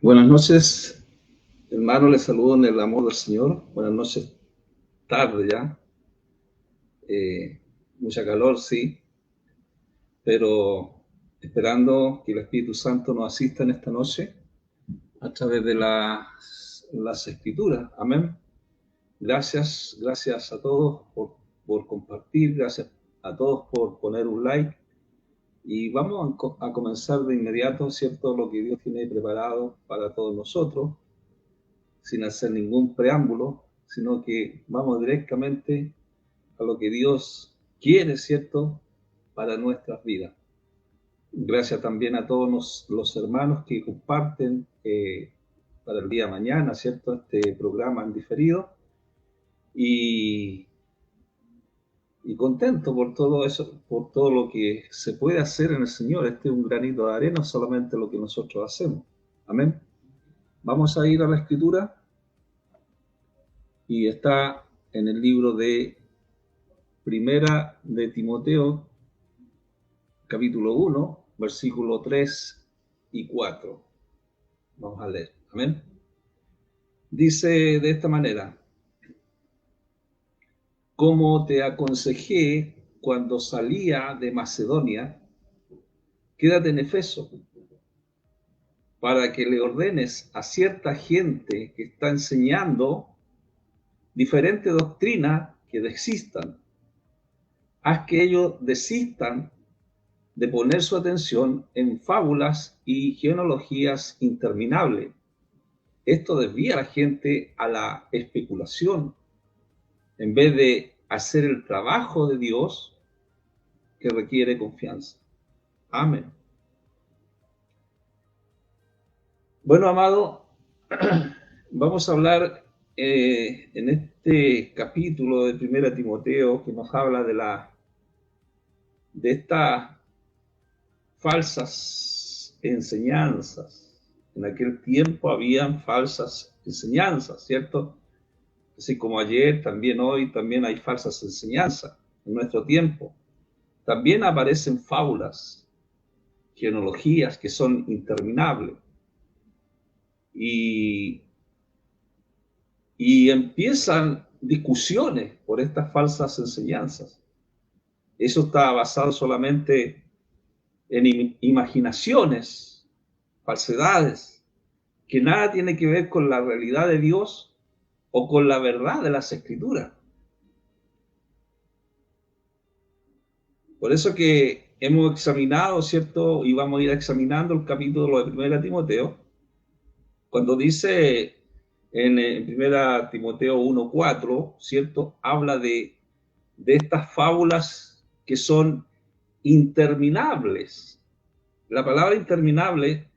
Buenas noches, hermano, les saludo en el amor del Señor. Buenas noches, tarde ya. Mucha calor, sí, pero esperando que el Espíritu Santo nos asista en esta noche a través de las Escrituras. Amén. Gracias a todos por compartir, gracias a todos por poner un like. Y vamos a comenzar de inmediato, ¿cierto? Lo que Dios tiene preparado para todos nosotros, sin hacer ningún preámbulo, sino que vamos directamente a lo que Dios quiere, ¿cierto?, para nuestras vidas. Gracias también a todos los hermanos que comparten para el día de mañana, ¿cierto?, este programa en diferido. Y contento por todo eso, por todo lo que se puede hacer en el Señor. Este es un granito de arena, solamente lo que nosotros hacemos. Amén. Vamos a ir a la Escritura y está en el libro de Primera de Timoteo, capítulo 1, versículo 3 y 4. Vamos a leer. Amén. Dice de esta manera: como te aconsejé cuando salía de Macedonia, quédate en Efeso, para que le ordenes a cierta gente que está enseñando diferente doctrina que desistan. Haz que ellos desistan de poner su atención en fábulas y genealogías interminables. Esto desvía a la gente a la especulación, en vez de hacer el trabajo de Dios que requiere confianza. Amén. Bueno, amado, vamos a hablar en este capítulo de Primera Timoteo, que nos habla de estas falsas enseñanzas. En aquel tiempo habían falsas enseñanzas, ¿cierto? Así como ayer, también hoy, también hay falsas enseñanzas en nuestro tiempo. También aparecen fábulas, genealogías que son interminables. Y empiezan discusiones por estas falsas enseñanzas. Eso está basado solamente en imaginaciones, falsedades, que nada tiene que ver con la realidad de Dios o con la verdad de las Escrituras. Por eso que hemos examinado, ¿cierto? Y vamos a ir examinando el capítulo de 1 Timoteo, cuando dice en 1 Timoteo 1:4, ¿cierto? Habla de estas fábulas que son interminables. La palabra interminable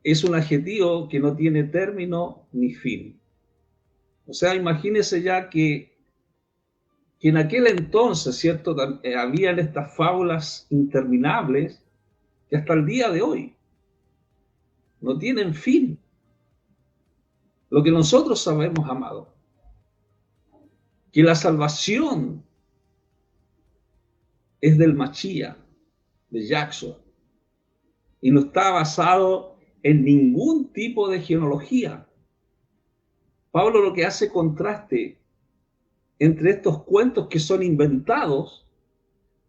es un adjetivo que no tiene término ni fin. O sea, imagínese ya que en aquel entonces, ¿cierto?, habían estas fábulas interminables que hasta el día de hoy no tienen fin. Lo que nosotros sabemos, amado, que la salvación es del Mashiach, de Yahshua, y no está basado en ningún tipo de genealogía. Pablo lo que hace contraste entre estos cuentos que son inventados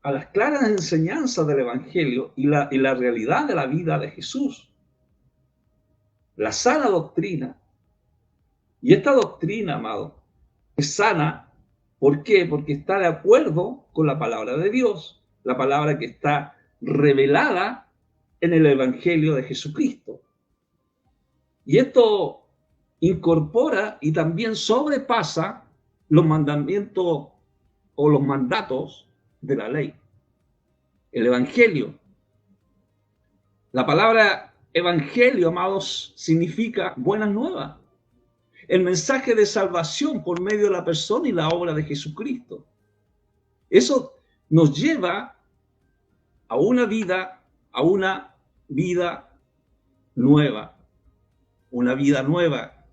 a las claras enseñanzas del Evangelio y la realidad de la vida de Jesús. La sana doctrina. Y esta doctrina, amado, es sana. ¿Por qué? Porque está de acuerdo con la palabra de Dios, la palabra que está revelada en el Evangelio de Jesucristo. Y esto incorpora y también sobrepasa los mandamientos o los mandatos de la ley. El Evangelio. La palabra Evangelio, amados, significa buenas nuevas. El mensaje de salvación por medio de la persona y la obra de Jesucristo. Eso nos lleva a una vida nueva. Una vida nueva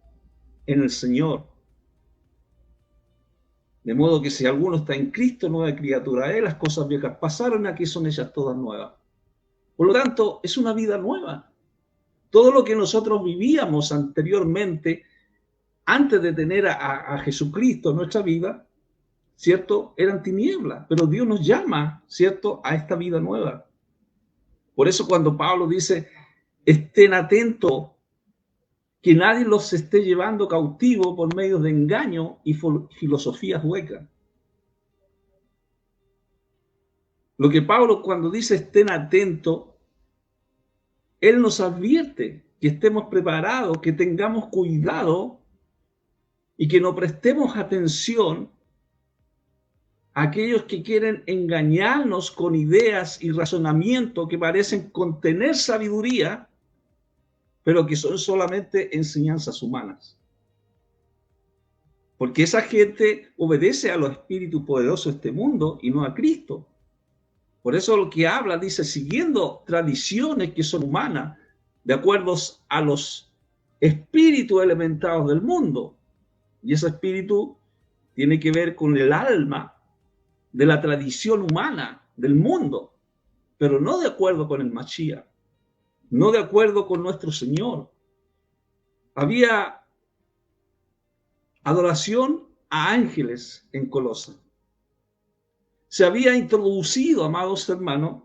en el Señor. De modo que si alguno está en Cristo, nueva criatura es, las cosas viejas pasaron, aquí son ellas todas nuevas. Por lo tanto, es una vida nueva. Todo lo que nosotros vivíamos anteriormente, antes de tener a Jesucristo en nuestra vida, ¿cierto? Eran tinieblas, pero Dios nos llama, ¿cierto?, a esta vida nueva. Por eso cuando Pablo dice, estén atentos, que nadie los esté llevando cautivo por medio de engaño y filosofías huecas. Lo que Pablo cuando dice estén atentos, él nos advierte que estemos preparados, que tengamos cuidado y que no prestemos atención a aquellos que quieren engañarnos con ideas y razonamientos que parecen contener sabiduría, pero que son solamente enseñanzas humanas. Porque esa gente obedece a los espíritus poderosos de este mundo y no a Cristo. Por eso lo que habla, dice, siguiendo tradiciones que son humanas, de acuerdo a los espíritus elementados del mundo. Y ese espíritu tiene que ver con el alma de la tradición humana del mundo, pero no de acuerdo con el Mashiach, no de acuerdo con nuestro Señor. Había adoración a ángeles en Colosas. Se había introducido, amados hermanos,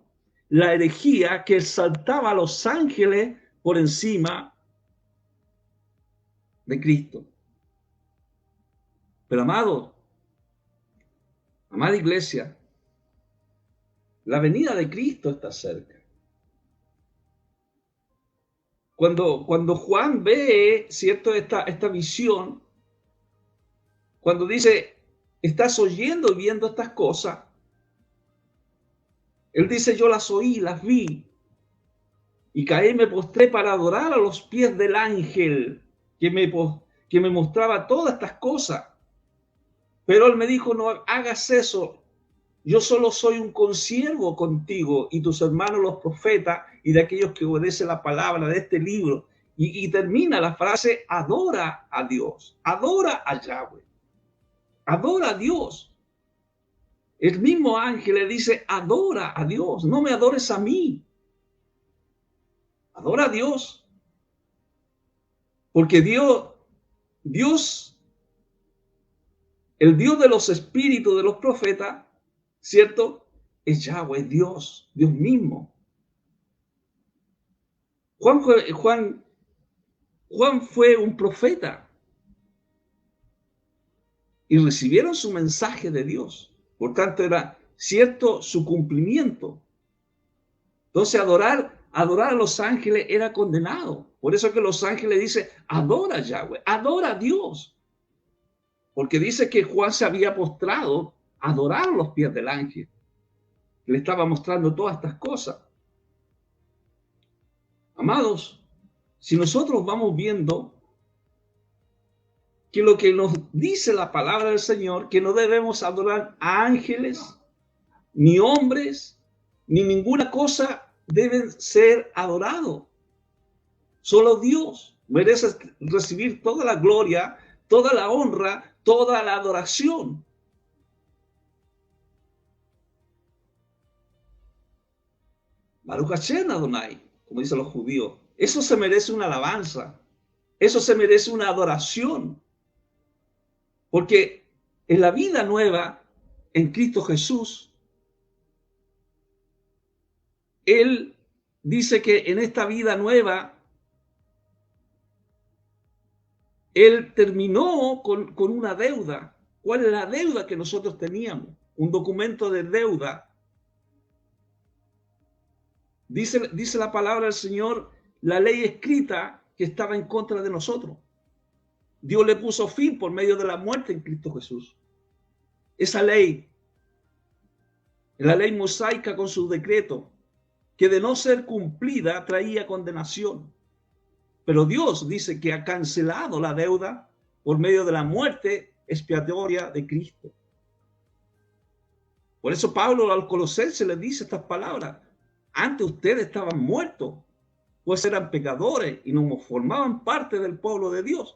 la herejía que exaltaba a los ángeles por encima de Cristo. Pero amada iglesia, la venida de Cristo está cerca. Cuando Juan ve, ¿cierto?, esta visión, cuando dice, estás oyendo y viendo estas cosas, él dice, yo las oí, las vi, y caí y me postré para adorar a los pies del ángel que me mostraba todas estas cosas. Pero él me dijo, no hagas eso, yo solo soy un consiervo contigo y tus hermanos los profetas y de aquellos que obedecen la palabra de este libro. Y termina la frase, adora a Dios, adora a Yahweh, adora a Dios. El mismo ángel le dice, adora a Dios, no me adores a mí. Adora a Dios. Porque Dios, el Dios de los espíritus de los profetas, ¿cierto? Es Yahweh, Dios mismo. Juan fue un profeta y recibieron su mensaje de Dios. Por tanto, era cierto su cumplimiento. Entonces, adorar a los ángeles era condenado. Por eso que los ángeles dicen, adora a Yahweh, adora a Dios. Porque dice que Juan se había postrado a adorar a los pies del ángel. Le estaba mostrando todas estas cosas. Amados, si nosotros vamos viendo que lo que nos dice la palabra del Señor, que no debemos adorar a ángeles, ni hombres, ni ninguna cosa deben ser adorados. Solo Dios merece recibir toda la gloria, toda la honra, toda la adoración. Baruch Hashem Adonai, como dicen los judíos. Eso se merece una alabanza. Eso se merece una adoración. Porque en la vida nueva, en Cristo Jesús, Él dice que en esta vida nueva, Él terminó con una deuda. ¿Cuál es la deuda que nosotros teníamos? Un documento de deuda. Dice la palabra del Señor, la ley escrita que estaba en contra de nosotros. Dios le puso fin por medio de la muerte en Cristo Jesús. Esa ley, la ley mosaica con su decreto, que de no ser cumplida traía condenación. Pero Dios dice que ha cancelado la deuda por medio de la muerte expiatoria de Cristo. Por eso Pablo al Colosenses le dice estas palabras. Antes ustedes estaban muertos, pues eran pecadores y no formaban parte del pueblo de Dios.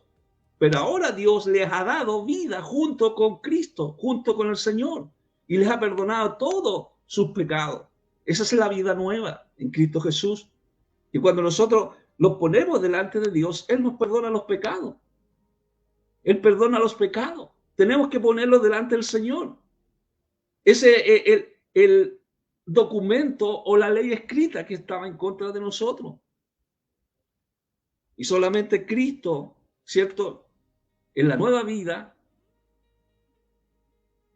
Pero ahora Dios les ha dado vida junto con Cristo, junto con el Señor, y les ha perdonado todos sus pecados. Esa es la vida nueva en Cristo Jesús. Y cuando nosotros los ponemos delante de Dios, Él nos perdona los pecados. Él perdona los pecados. Tenemos que ponerlos delante del Señor. Ese es el documento o la ley escrita que estaba en contra de nosotros. Y solamente Cristo, ¿cierto? En la nueva vida,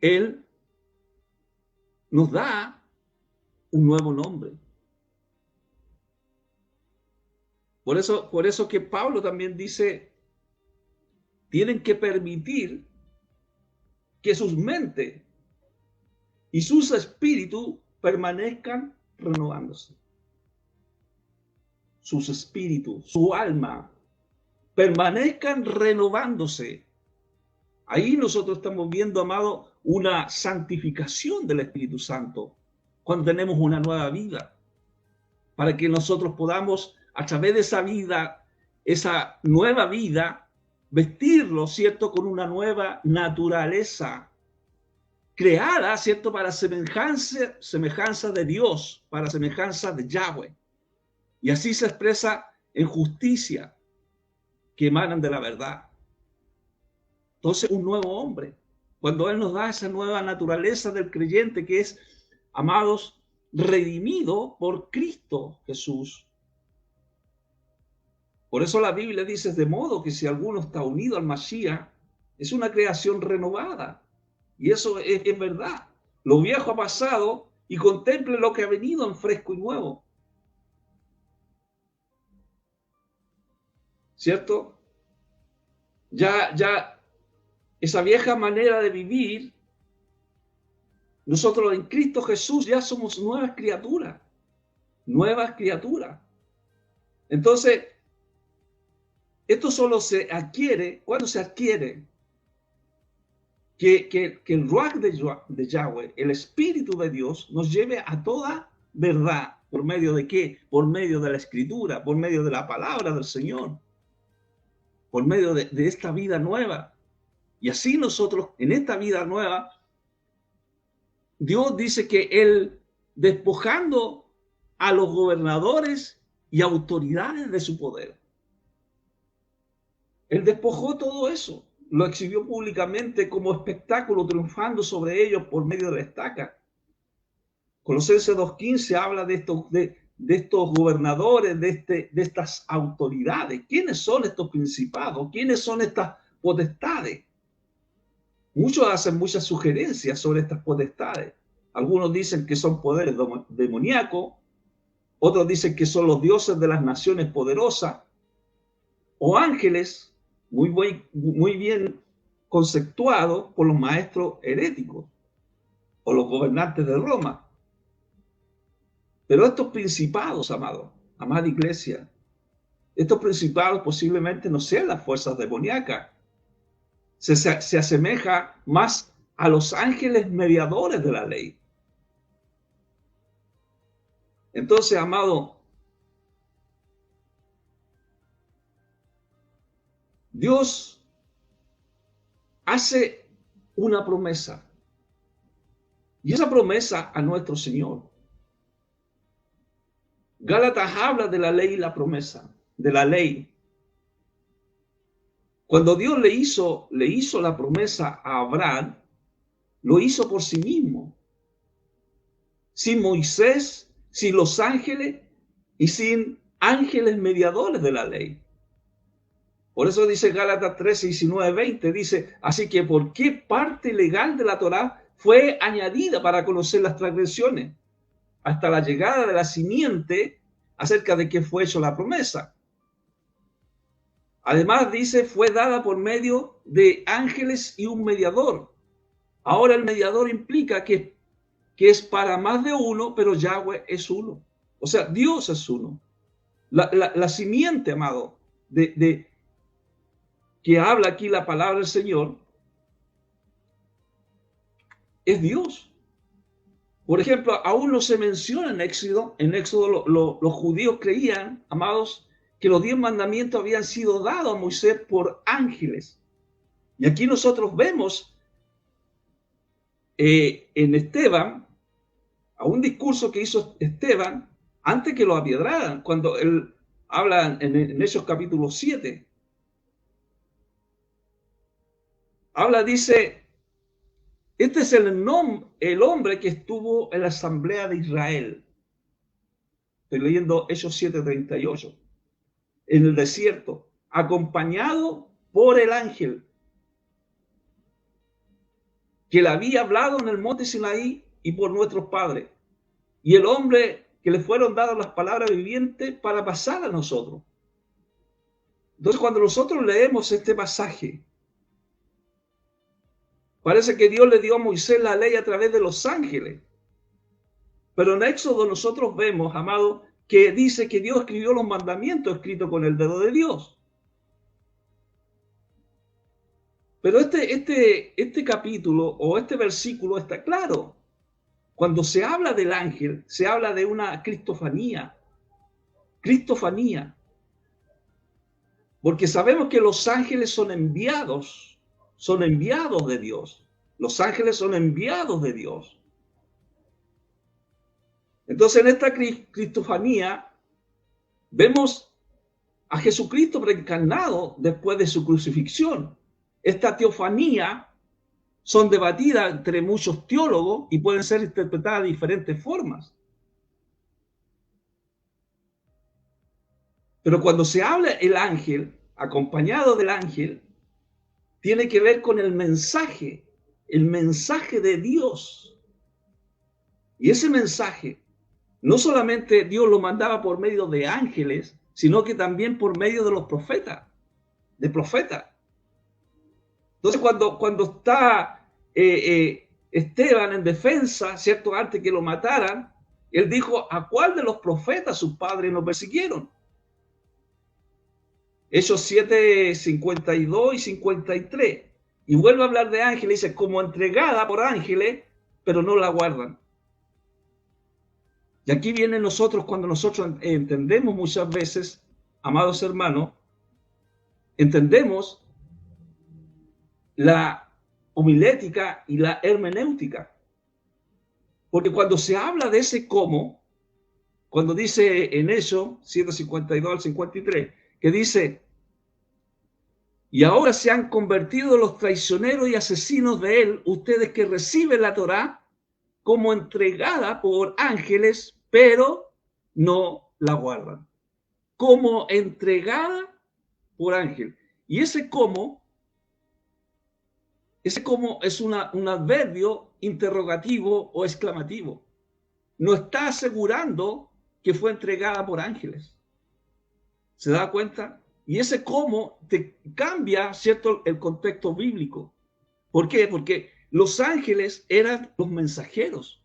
Él nos da un nuevo nombre. Por eso que Pablo también dice, tienen que permitir que sus mentes y sus espíritus permanezcan renovándose. Sus espíritus, su alma, permanezcan renovándose. Ahí nosotros estamos viendo, amado, una santificación del Espíritu Santo, cuando tenemos una nueva vida, para que nosotros podamos, a través de esa vida, esa nueva vida, vestirlo, ¿cierto?, con una nueva naturaleza, creada, ¿cierto?, para semejanza de Dios, para semejanza de Yahweh. Y así se expresa en justicia que emanan de la verdad. Entonces, un nuevo hombre, cuando Él nos da esa nueva naturaleza del creyente que es, amados, redimido por Cristo Jesús. Por eso la Biblia dice, de modo que si alguno está unido al Mashiach, es una creación renovada. Y eso es verdad. Lo viejo ha pasado y contemple lo que ha venido en fresco y nuevo. ¿Cierto? Ya esa vieja manera de vivir, nosotros en Cristo Jesús ya somos nuevas criaturas. Nuevas criaturas. Entonces, esto solo se adquiere, ¿cuándo se adquiere? Que el Ruach de Yahweh, el Espíritu de Dios, nos lleve a toda verdad. ¿Por medio de qué? Por medio de la Escritura, por medio de la palabra del Señor, por medio de esta vida nueva. Y así nosotros, en esta vida nueva, Dios dice que Él, despojando a los gobernadores y autoridades de su poder, Él despojó todo eso, lo exhibió públicamente como espectáculo, triunfando sobre ellos por medio de la estaca. Colosenses 2:15 habla de estos gobernadores, de estas autoridades. ¿Quiénes son estos principados? ¿Quiénes son estas potestades? Muchos hacen muchas sugerencias sobre estas potestades. Algunos dicen que son poderes demoníacos, otros dicen que son los dioses de las naciones poderosas, o ángeles muy bien conceptuados por los maestros heréticos o los gobernantes de Roma. Pero estos principados, amada iglesia, estos principados posiblemente no sean las fuerzas demoníacas. Se asemeja más a los ángeles mediadores de la ley. Entonces, amado, Dios hace una promesa. Y esa promesa a nuestro Señor. Gálatas habla de la ley y la promesa, de la ley. Cuando Dios le hizo la promesa a Abraham, lo hizo por sí mismo. Sin Moisés, sin los ángeles y sin ángeles mediadores de la ley. Por eso dice Gálatas 13, 19, 20, dice, así que ¿por qué parte legal de la Torá fue añadida para conocer las transgresiones? Hasta la llegada de la simiente acerca de qué fue hecho la promesa. Además dice, fue dada por medio de ángeles y un mediador. Ahora el mediador implica que es para más de uno, pero Yahweh es uno. O sea, Dios es uno. La simiente, amado, que habla aquí la palabra del Señor, es Dios. Por ejemplo, aún no se menciona en Éxodo. En Éxodo los judíos creían, amados, que los 10 mandamientos habían sido dados a Moisés por ángeles. Y aquí nosotros vemos en Esteban, a un discurso que hizo Esteban antes que lo apiedraran, cuando habla en Hechos capítulo 7. Habla, dice, este es el hombre que estuvo en la asamblea de Israel. Estoy leyendo Hechos 7:38. En el desierto, acompañado por el ángel que le había hablado en el monte Sinaí y por nuestros padres. Y el hombre que le fueron dadas las palabras vivientes para pasar a nosotros. Entonces, cuando nosotros leemos este pasaje, parece que Dios le dio a Moisés la ley a través de los ángeles. Pero en Éxodo nosotros vemos, amado, que dice que Dios escribió los mandamientos escritos con el dedo de Dios. Pero este capítulo o este versículo está claro. Cuando se habla del ángel, se habla de una cristofanía. Cristofanía. Porque sabemos que los ángeles son enviados de Dios. Los ángeles son enviados de Dios. Entonces, en esta cristofanía vemos a Jesucristo reencarnado después de su crucifixión. Esta teofanía son debatidas entre muchos teólogos y pueden ser interpretadas de diferentes formas. Pero cuando se habla el ángel, acompañado del ángel, tiene que ver con el mensaje de Dios. Y ese mensaje, no solamente Dios lo mandaba por medio de ángeles, sino que también por medio de los profetas, de profetas. Entonces, cuando está Esteban en defensa, ¿cierto? Antes que lo mataran, él dijo, ¿a cuál de los profetas sus padres nos persiguieron? Hechos 7, 52 y 53. Y vuelve a hablar de ángeles, dice, como entregada por ángeles, pero no la guardan. Y aquí viene nosotros, cuando nosotros entendemos muchas veces, amados hermanos, entendemos la homilética y la hermenéutica. Porque cuando se habla de ese cómo, cuando dice en eso, 152 al 53, que dice, y ahora se han convertido los traicioneros y asesinos de él, ustedes que reciben la Torá como entregada por ángeles, pero no la guardan. Como entregada por ángel. Y ese como es un adverbio interrogativo o exclamativo. No está asegurando que fue entregada por ángeles. ¿Se da cuenta? Y ese cómo te cambia, ¿cierto?, el contexto bíblico. ¿Por qué? Porque los ángeles eran los mensajeros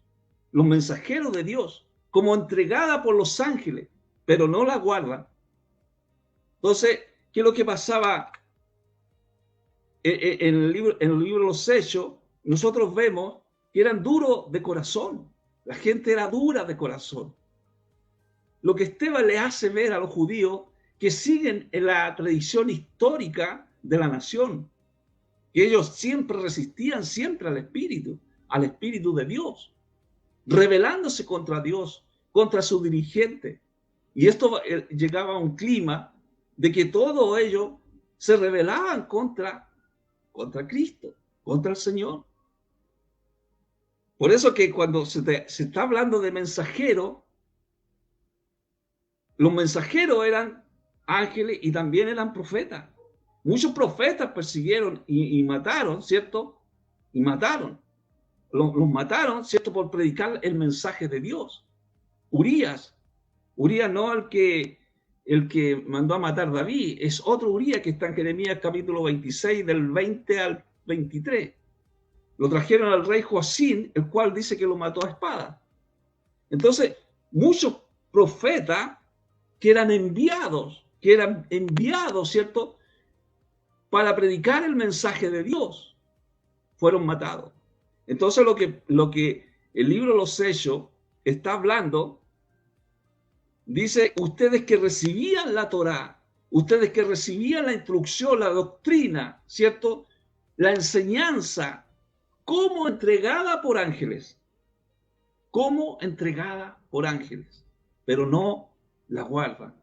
de Dios, como entregada por los ángeles, pero no la guardan. Entonces, ¿qué es lo que pasaba en el libro de los Hechos? Nosotros vemos que eran duros de corazón. La gente era dura de corazón. Lo que Esteban le hace ver a los judíos que siguen en la tradición histórica de la nación, que ellos siempre resistían siempre al Espíritu de Dios, rebelándose contra Dios, contra su dirigente. Y esto llegaba a un clima de que todos ellos se rebelaban contra Cristo, contra el Señor. Por eso que cuando se está hablando de mensajero, los mensajeros eran ángeles y también eran profetas. Muchos profetas persiguieron y mataron, ¿cierto? Y mataron. Los mataron, ¿cierto? Por predicar el mensaje de Dios. Urías no el que mandó a matar a David, es otro Urías que está en Jeremías capítulo 26, del 20 al 23. Lo trajeron al rey Joacín, el cual dice que lo mató a espada. Entonces, muchos profetas que eran enviados, ¿cierto?, para predicar el mensaje de Dios, fueron matados. Entonces, lo que el libro de los Hechos está hablando, dice, ustedes que recibían la Torá, ustedes que recibían la instrucción, la doctrina, ¿cierto?, la enseñanza, como entregada por ángeles, pero no la guardan.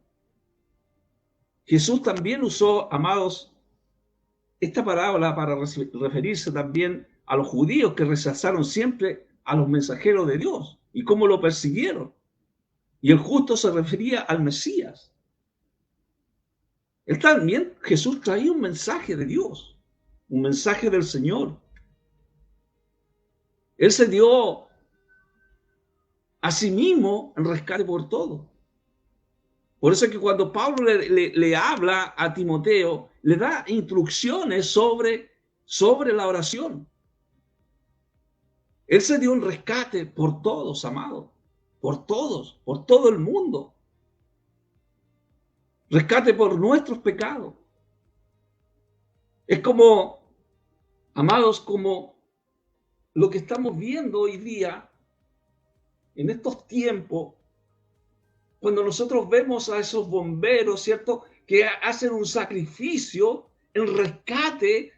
Jesús también usó, amados, esta parábola para referirse también a los judíos que rechazaron siempre a los mensajeros de Dios y cómo lo persiguieron. Y el justo se refería al Mesías. Él también, Jesús traía un mensaje de Dios, un mensaje del Señor. Él se dio a sí mismo en rescate por todo. Por eso es que cuando Pablo le habla a Timoteo, le da instrucciones sobre la oración. Él se dio un rescate por todos, amados, por todos, por todo el mundo. Rescate por nuestros pecados. Es como, amados, como lo que estamos viendo hoy día, en estos tiempos, cuando nosotros vemos a esos bomberos, ¿cierto?, que hacen un sacrificio en rescate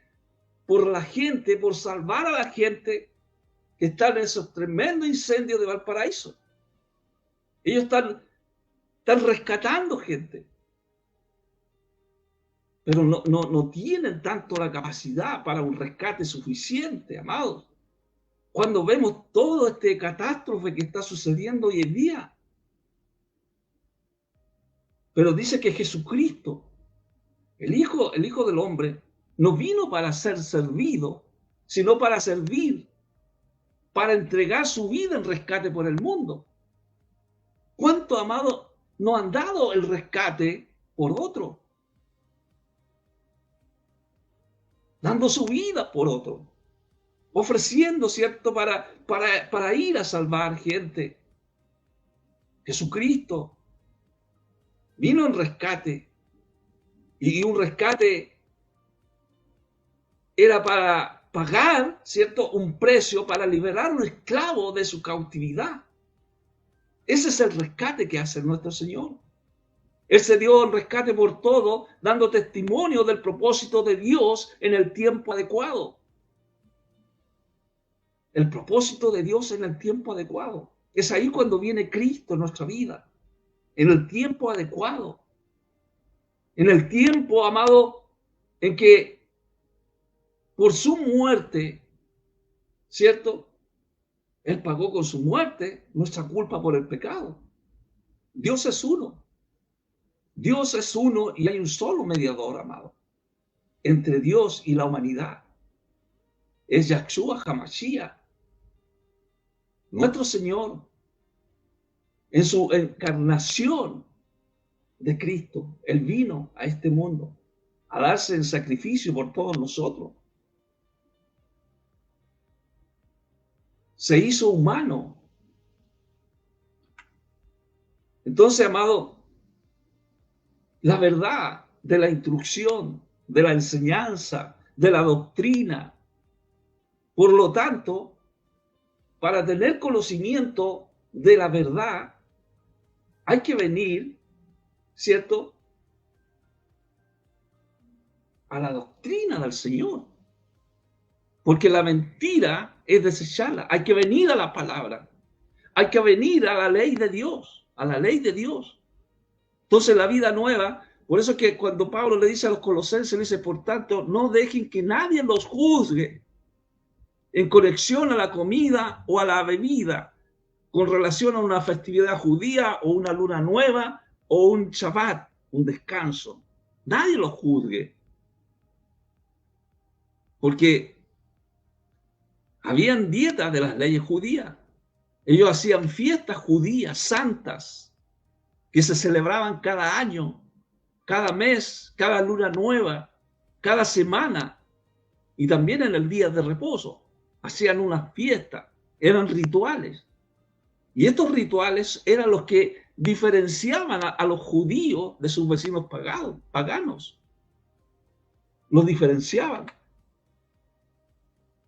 por la gente, por salvar a la gente que está en esos tremendos incendios de Valparaíso. Ellos están rescatando gente, pero no tienen tanto la capacidad para un rescate suficiente, amados. Cuando vemos todo este catástrofe que está sucediendo hoy en día. Pero dice que Jesucristo, el Hijo del Hombre, no vino para ser servido, sino para servir, para entregar su vida en rescate por el mundo. ¿Cuánto, amado, no han dado el rescate por otro? Dando su vida por otro, ofreciendo, ¿cierto?, para ir a salvar gente. Jesucristo vino en rescate, y un rescate era para pagar, ¿cierto?, un precio para liberar a un esclavo de su cautividad. Ese es el rescate que hace nuestro Señor. Él se dio el rescate por todo, dando testimonio del propósito de Dios en el tiempo adecuado. El propósito de Dios en el tiempo adecuado. Es ahí cuando viene Cristo en nuestra vida. En el tiempo adecuado. En el tiempo, amado, en que por su muerte, ¿cierto?, Él pagó con su muerte nuestra culpa por el pecado. Dios es uno. Dios es uno y hay un solo mediador, amado, entre Dios y la humanidad. Es Yahshua HaMashiach, nuestro Señor, en su encarnación de Cristo. Él vino a este mundo a darse en sacrificio por todos nosotros. Se hizo humano. Entonces, amado, la verdad de la instrucción, de la enseñanza, de la doctrina. Por lo tanto, para tener conocimiento de la verdad, hay que venir, ¿cierto?, a la doctrina del Señor. Porque la mentira es desecharla. Hay que venir a la palabra. Hay que venir a la ley de Dios, a la ley de Dios. Entonces la vida nueva, por eso es que cuando Pablo le dice a los colosenses, le dice, por tanto, no dejen que nadie los juzgue en conexión a la comida o a la bebida, con relación a una festividad judía o una luna nueva o un Shabbat, un descanso. Nadie los juzgue. Porque habían dietas de las leyes judías. Ellos hacían fiestas judías santas que se celebraban cada año, cada mes, cada luna nueva, cada semana y también en el día de reposo. Hacían unas fiestas, eran rituales. Y estos rituales eran los que diferenciaban a los judíos de sus vecinos paganos. Los diferenciaban.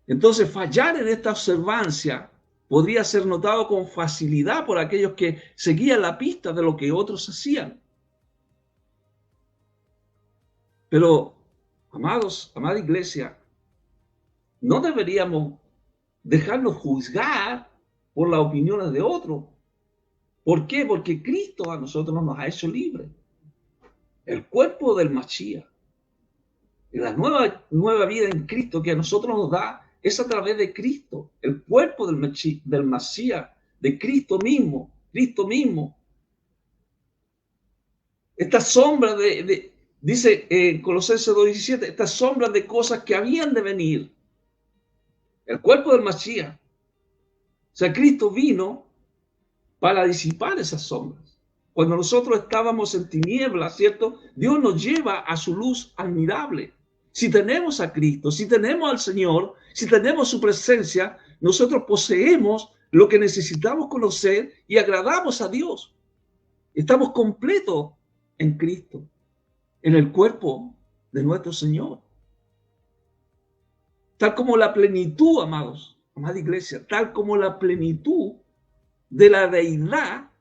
Entonces, fallar en esta observancia podría ser notado con facilidad por aquellos que seguían la pista de lo que otros hacían. Pero, amados, amada iglesia, no deberíamos dejarnos juzgar por las opiniones de otros. ¿Por qué? Porque Cristo a nosotros nos ha hecho libres. El cuerpo del Mashiach. Y la nueva vida en Cristo que a nosotros nos da es a través de Cristo. El cuerpo del Mashiach, de Cristo mismo. Cristo mismo. Esta sombra dice Colosenses 2:17, estas sombras de cosas que habían de venir. El cuerpo del Mashiach. O sea, Cristo vino para disipar esas sombras. Cuando nosotros estábamos en tinieblas, ¿cierto? Dios nos lleva a su luz admirable. Si tenemos a Cristo, si tenemos al Señor, si tenemos su presencia, nosotros poseemos lo que necesitamos conocer y agradamos a Dios. Estamos completos en Cristo, en el cuerpo de nuestro Señor. Tal como la plenitud, amados, amada iglesia, tal como la plenitud de la deidad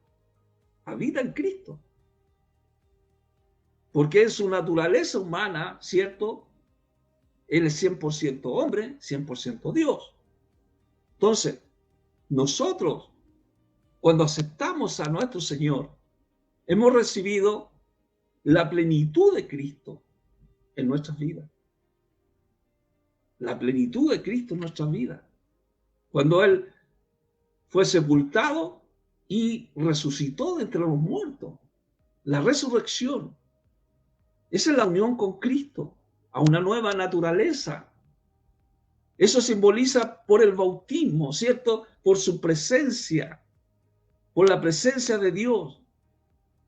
habita en Cristo. Porque en su naturaleza humana, ¿cierto? Él es 100% hombre, 100% Dios. Entonces, nosotros, cuando aceptamos a nuestro Señor, hemos recibido la plenitud de Cristo en nuestras vidas. La plenitud de Cristo en nuestras vidas. Cuando Él fue sepultado y resucitó de entre los muertos. La resurrección. Esa es la unión con Cristo, a una nueva naturaleza. Eso simboliza por el bautismo, ¿cierto? Por su presencia, por la presencia de Dios,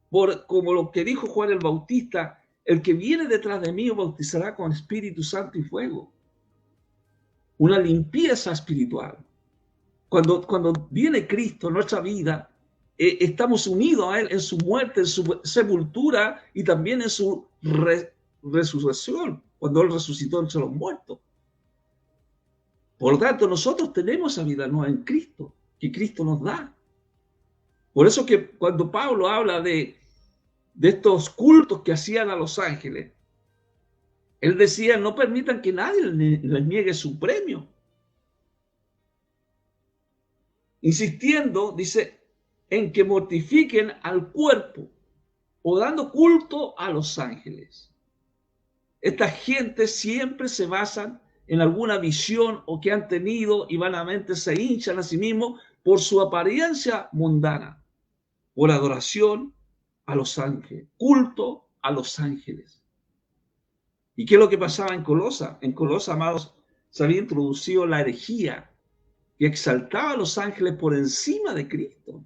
por como lo que dijo Juan el Bautista, el que viene detrás de mí bautizará con Espíritu Santo y fuego. Una limpieza espiritual. Cuando viene Cristo en nuestra vida, estamos unidos a Él en su muerte, en su sepultura y también en su resurrección, cuando Él resucitó entre los muertos. Por lo tanto, nosotros tenemos esa vida nueva en Cristo, que Cristo nos da. Por eso que cuando Pablo habla de estos cultos que hacían a los ángeles, él decía, no permitan que nadie les niegue su premio. Insistiendo, dice, en que mortifiquen al cuerpo o dando culto a los ángeles. Esta gente siempre se basan en alguna visión o que han tenido y vanamente se hinchan a sí mismos por su apariencia mundana, por adoración a los ángeles, culto a los ángeles. ¿Y qué es lo que pasaba en Colosa? En Colosa, amados, se había introducido la herejía que exaltaba a los ángeles por encima de Cristo.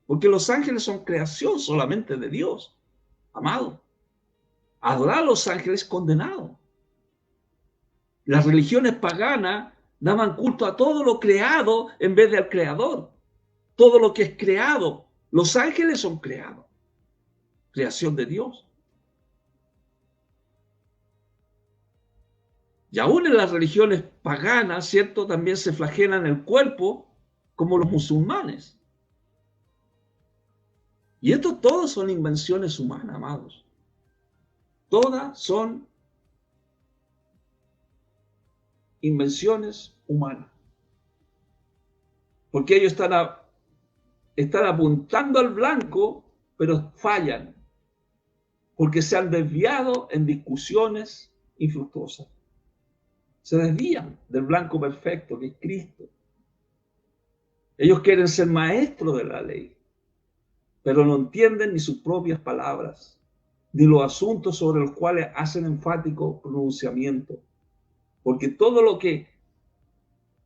Porque los ángeles son creación solamente de Dios, amado. Adorar a los ángeles es condenado. Las religiones paganas daban culto a todo lo creado en vez del creador. Todo lo que es creado. Los ángeles son creados. Creación de Dios. Y aún en las religiones paganas, ¿cierto? También se flagelan el cuerpo como los musulmanes. Y esto todos son invenciones humanas, amados. Todas son invenciones humanas. Porque ellos están apuntando al blanco, pero fallan. Porque se han desviado en discusiones infructuosas. Se desvían del blanco perfecto que es Cristo. Ellos quieren ser maestros de la ley, pero no entienden ni sus propias palabras, ni los asuntos sobre los cuales hacen enfático pronunciamiento. Porque todo lo que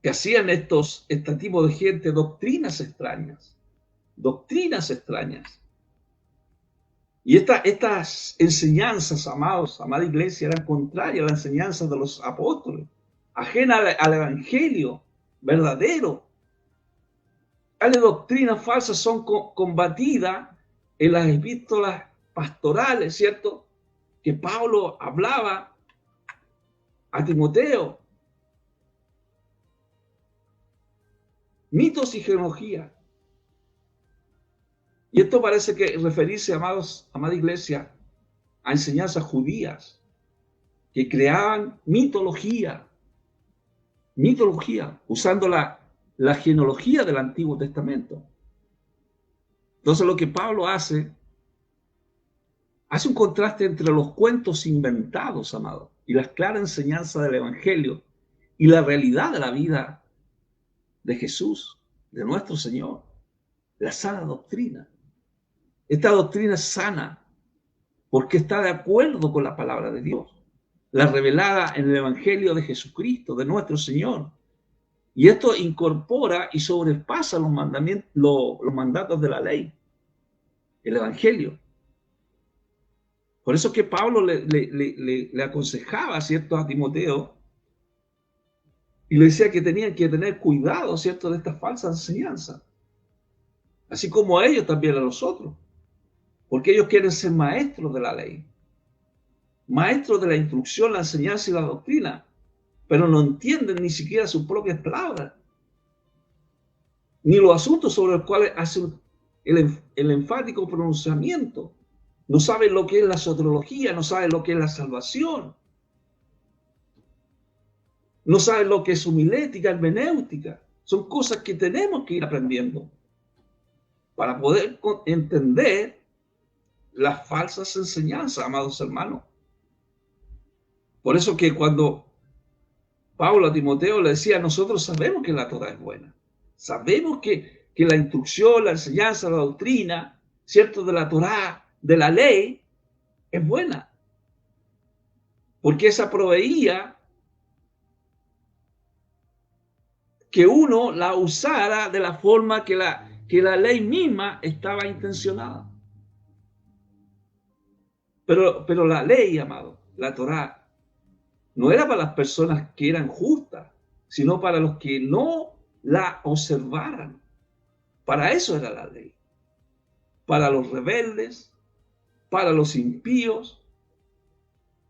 hacían este tipo de gente, doctrinas extrañas. Y estas enseñanzas, amados, amada iglesia, eran contrarias a las enseñanzas de los apóstoles, ajenas al evangelio verdadero. Tales doctrinas falsas son combatidas en las epístolas pastorales, ¿cierto? Que Pablo hablaba a Timoteo. Mitos y genealogía. Y esto parece que referirse, amados, amada iglesia, a enseñanzas judías que creaban mitología, usando la genealogía del Antiguo Testamento. Entonces lo que Pablo hace Hace un contraste entre los cuentos inventados, amado, y la clara enseñanza del Evangelio y la realidad de la vida de Jesús, de nuestro Señor, la sana doctrina. Esta doctrina es sana porque está de acuerdo con la palabra de Dios, la revelada en el Evangelio de Jesucristo, de nuestro Señor. Y esto incorpora y sobrepasa los mandamientos, los mandatos de la ley, el Evangelio. Por eso es que Pablo le aconsejaba, ¿cierto?, a Timoteo y le decía que tenían que tener cuidado, ¿cierto?, de estas falsas enseñanzas. Así como a ellos, también a nosotros. Porque ellos quieren ser maestros de la ley, maestros de la instrucción, la enseñanza y la doctrina, pero no entienden ni siquiera sus propias palabras, ni los asuntos sobre los cuales hacen el enfático pronunciamiento. No saben lo que es la soteriología, no saben lo que es la salvación, no saben lo que es homilética, hermenéutica. Son cosas que tenemos que ir aprendiendo para poder entender las falsas enseñanzas, amados hermanos. Por eso que cuando Pablo a Timoteo le decía, nosotros sabemos que la Torá es buena, sabemos que la instrucción, la enseñanza, la doctrina, ¿cierto?, de la Torá, de la ley, es buena, porque esa proveía que uno la usara de la forma que la ley misma estaba intencionada. Pero la ley, amado, la Torá, no era para las personas que eran justas, sino para los que no la observaran. Para eso era la ley. Para los rebeldes, para los impíos,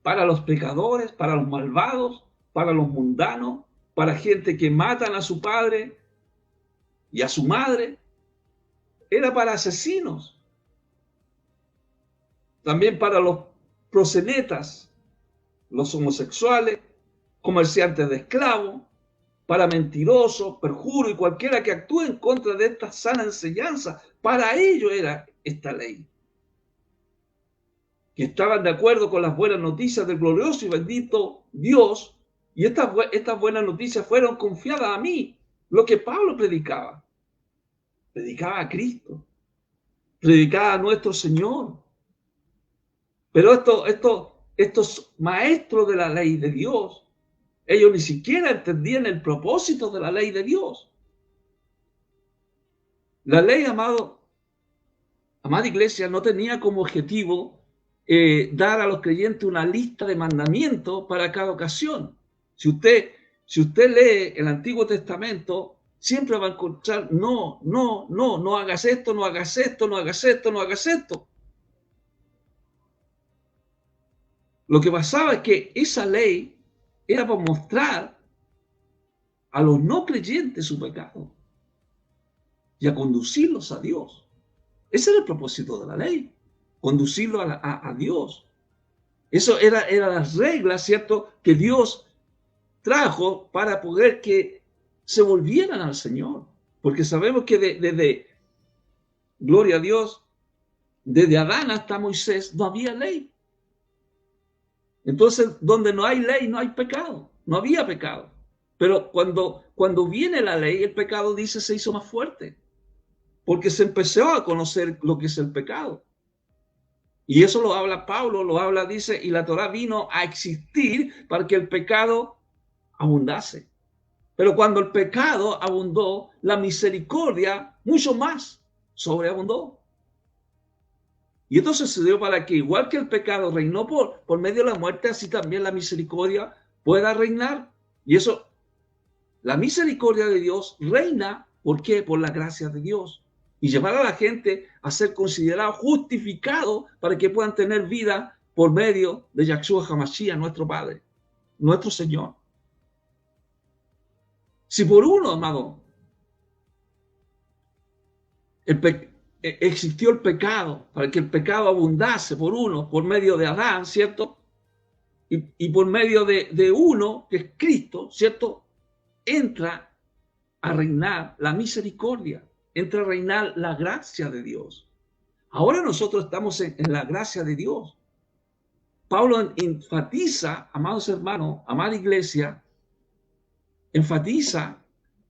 para los pecadores, para los malvados, para los mundanos, para gente que matan a su padre y a su madre. Era para asesinos. También para los proxenetas, los homosexuales, comerciantes de esclavos, para mentirosos, perjuros y cualquiera que actúe en contra de esta sana enseñanza. Para ello era esta ley. Que estaban de acuerdo con las buenas noticias del glorioso y bendito Dios, y estas buenas noticias fueron confiadas a mí. Lo que Pablo predicaba a Cristo, predicaba a nuestro Señor. Pero estos maestros de la ley de Dios, ellos ni siquiera entendían el propósito de la ley de Dios. La ley, amada iglesia, no tenía como objetivo dar a los creyentes una lista de mandamientos para cada ocasión. Si usted lee el Antiguo Testamento, siempre va a encontrar no hagas esto, no hagas esto, no hagas esto, no hagas esto. Lo que pasaba es que esa ley era para mostrar a los no creyentes su pecado y a conducirlos a Dios. Ese era el propósito de la ley, conducirlos a Dios. Eso era las reglas, ¿cierto?, que Dios trajo para poder que se volvieran al Señor. Porque sabemos que desde, gloria a Dios, desde Adán hasta Moisés no había ley. Entonces, donde no hay ley, no hay pecado. No había pecado. Pero cuando viene la ley, el pecado, dice, se hizo más fuerte. Porque se empezó a conocer lo que es el pecado. Y eso lo habla Pablo, dice, y la Torá vino a existir para que el pecado abundase. Pero cuando el pecado abundó, la misericordia mucho más sobreabundó. Y esto sucedió para que, igual que el pecado reinó por medio de la muerte, así también la misericordia pueda reinar. Y eso, la misericordia de Dios reina, ¿por qué? Por la gracia de Dios. Y llevar a la gente a ser considerado justificado para que puedan tener vida por medio de Yahshua HaMashiach, nuestro Padre, nuestro Señor. Si por uno, amado, existió el pecado, para que el pecado abundase por uno, por medio de Adán, ¿cierto? Y por medio de uno, que es Cristo, ¿cierto? Entra a reinar la misericordia, entra a reinar la gracia de Dios. Ahora nosotros estamos en la gracia de Dios. Pablo enfatiza, amados hermanos, amada iglesia, enfatiza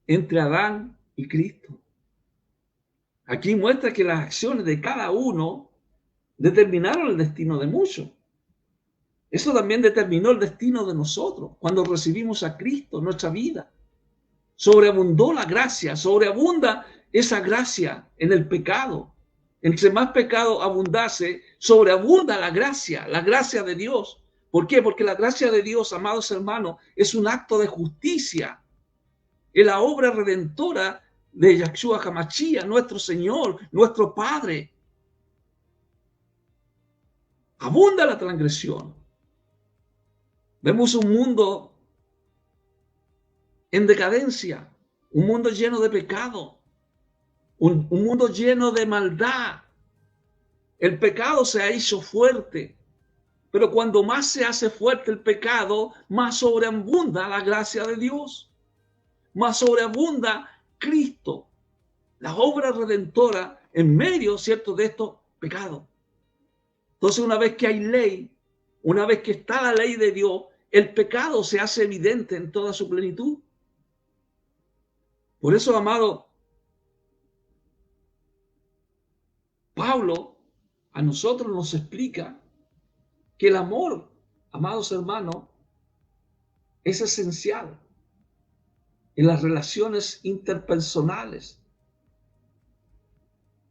entre Adán y Cristo. Aquí muestra que las acciones de cada uno determinaron el destino de muchos. Eso también determinó el destino de nosotros cuando recibimos a Cristo en nuestra vida. Sobreabundó la gracia, sobreabunda esa gracia en el pecado. Entre más pecado abundase, sobreabunda la gracia de Dios. ¿Por qué? Porque la gracia de Dios, amados hermanos, es un acto de justicia. Es la obra redentora de Yahshua HaMashiach, nuestro Señor, nuestro Padre. Abunda la transgresión. Vemos un mundo en decadencia, un mundo lleno de pecado, un mundo lleno de maldad. El pecado se ha hecho fuerte, pero cuando más se hace fuerte el pecado, más sobreabunda la gracia de Dios, más sobreabunda Cristo, la obra redentora en medio, ¿cierto?, de estos pecados. Entonces, una vez que hay ley, una vez que está la ley de Dios, el pecado se hace evidente en toda su plenitud. Por eso, amado, Pablo a nosotros nos explica que el amor, amados hermanos, es esencial en las relaciones interpersonales.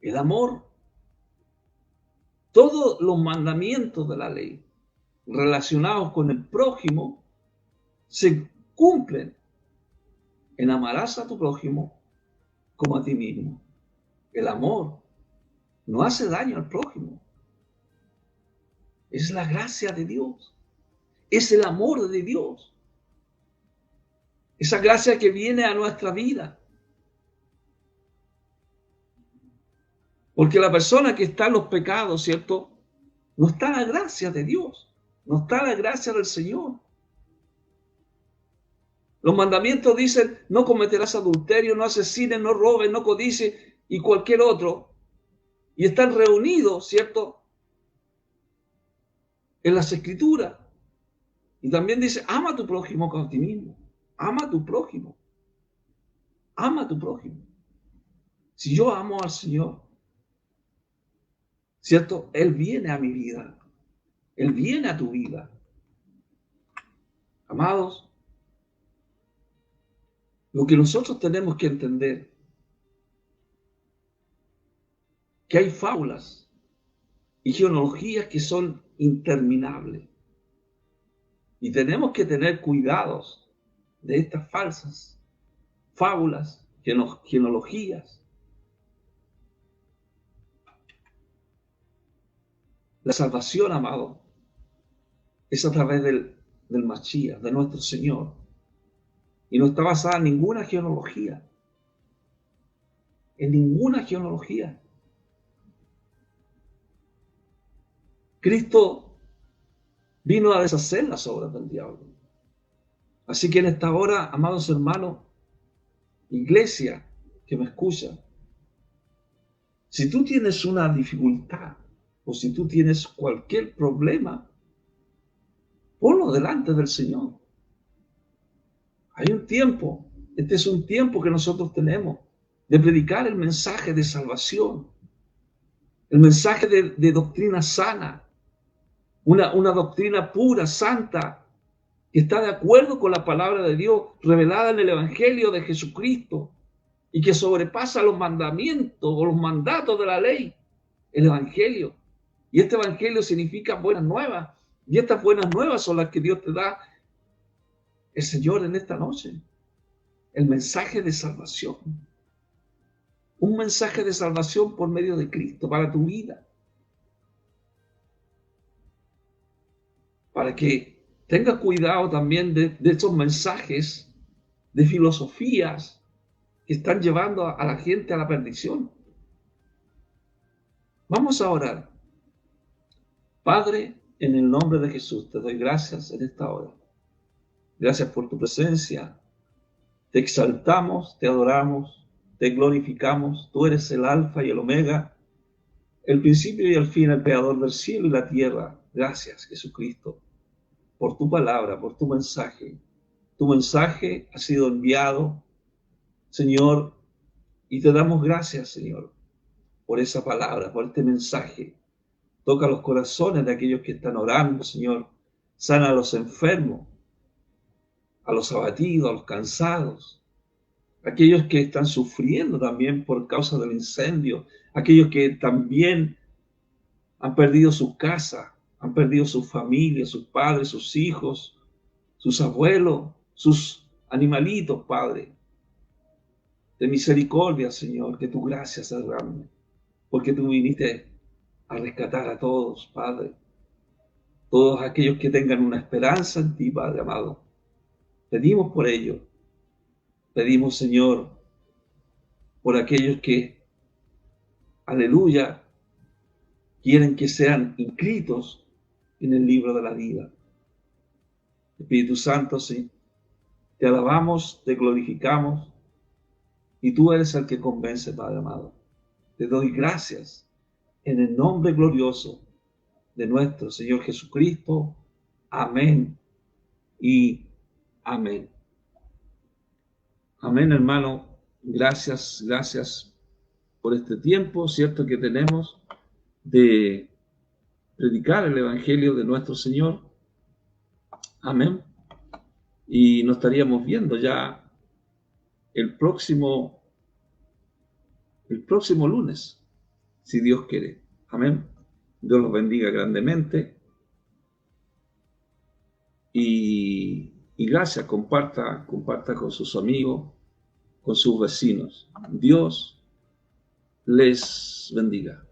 El amor, todos los mandamientos de la ley relacionados con el prójimo se cumplen en amarás a tu prójimo como a ti mismo. El amor no hace daño al prójimo. Es la gracia de Dios. Es el amor de Dios. Esa gracia que viene a nuestra vida. Porque la persona que está en los pecados, ¿cierto?, no está en la gracia de Dios. No está en la gracia del Señor. Los mandamientos dicen, no cometerás adulterio, no asesines, no robes, no codicies y cualquier otro. Y están reunidos, ¿cierto?, en las Escrituras. Y también dice, ama a tu prójimo como a ti mismo. Ama a tu prójimo. Ama a tu prójimo. Si yo amo al Señor, ¿cierto?, Él viene a mi vida. Él viene a tu vida. Amados, lo que nosotros tenemos que entender, que hay fábulas y genealogías que son interminables. Y tenemos que tener cuidados de estas falsas fábulas, genealogías. La salvación, amado, es a través del Mashiach, de nuestro Señor. Y no está basada en ninguna genealogía. En ninguna genealogía. Cristo vino a deshacer las obras del diablo. Así que en esta hora, amados hermanos, iglesia que me escucha, si tú tienes una dificultad o si tú tienes cualquier problema, ponlo delante del Señor. Hay un tiempo, este es un tiempo que nosotros tenemos de predicar el mensaje de salvación, el mensaje de doctrina sana, una doctrina pura, santa, que está de acuerdo con la palabra de Dios revelada en el Evangelio de Jesucristo y que sobrepasa los mandamientos o los mandatos de la ley, el Evangelio. Y este Evangelio significa buenas nuevas. Y estas buenas nuevas son las que Dios te da, el Señor, en esta noche. El mensaje de salvación. Un mensaje de salvación por medio de Cristo para tu vida. Para que tengas cuidado también de estos mensajes de filosofías que están llevando a la gente a la perdición. Vamos a orar. Padre, en el nombre de Jesús, te doy gracias en esta hora. Gracias por tu presencia. Te exaltamos, te adoramos, te glorificamos. Tú eres el alfa y el omega, el principio y el fin, el creador del cielo y la tierra. Gracias, Jesucristo, por tu palabra, por tu mensaje. Tu mensaje ha sido enviado, Señor, y te damos gracias, Señor, por esa palabra, por este mensaje. Toca los corazones de aquellos que están orando, Señor. Sana a los enfermos, a los abatidos, a los cansados, aquellos que están sufriendo también por causa del incendio, aquellos que también han perdido su casa, han perdido su familia, sus padres, sus hijos, sus abuelos, sus animalitos, Padre. De misericordia, Señor, que tu gracia se derrame, porque tú viniste a rescatar a todos, Padre. Todos aquellos que tengan una esperanza en ti, Padre amado. Pedimos por ello. Pedimos, Señor, por aquellos que, aleluya, quieren que sean inscritos en el libro de la vida. Espíritu Santo, sí, te alabamos, te glorificamos, y tú eres el que convence, Padre amado. Te doy gracias en el nombre glorioso de nuestro Señor Jesucristo. Amén y amén. Amén, hermano. Gracias, gracias por este tiempo, cierto, que tenemos de predicar el Evangelio de nuestro Señor. Amén. Y nos estaríamos viendo ya el próximo lunes, si Dios quiere. Amén. Dios los bendiga grandemente. Y gracias, comparta con sus amigos, con sus vecinos. Dios les bendiga.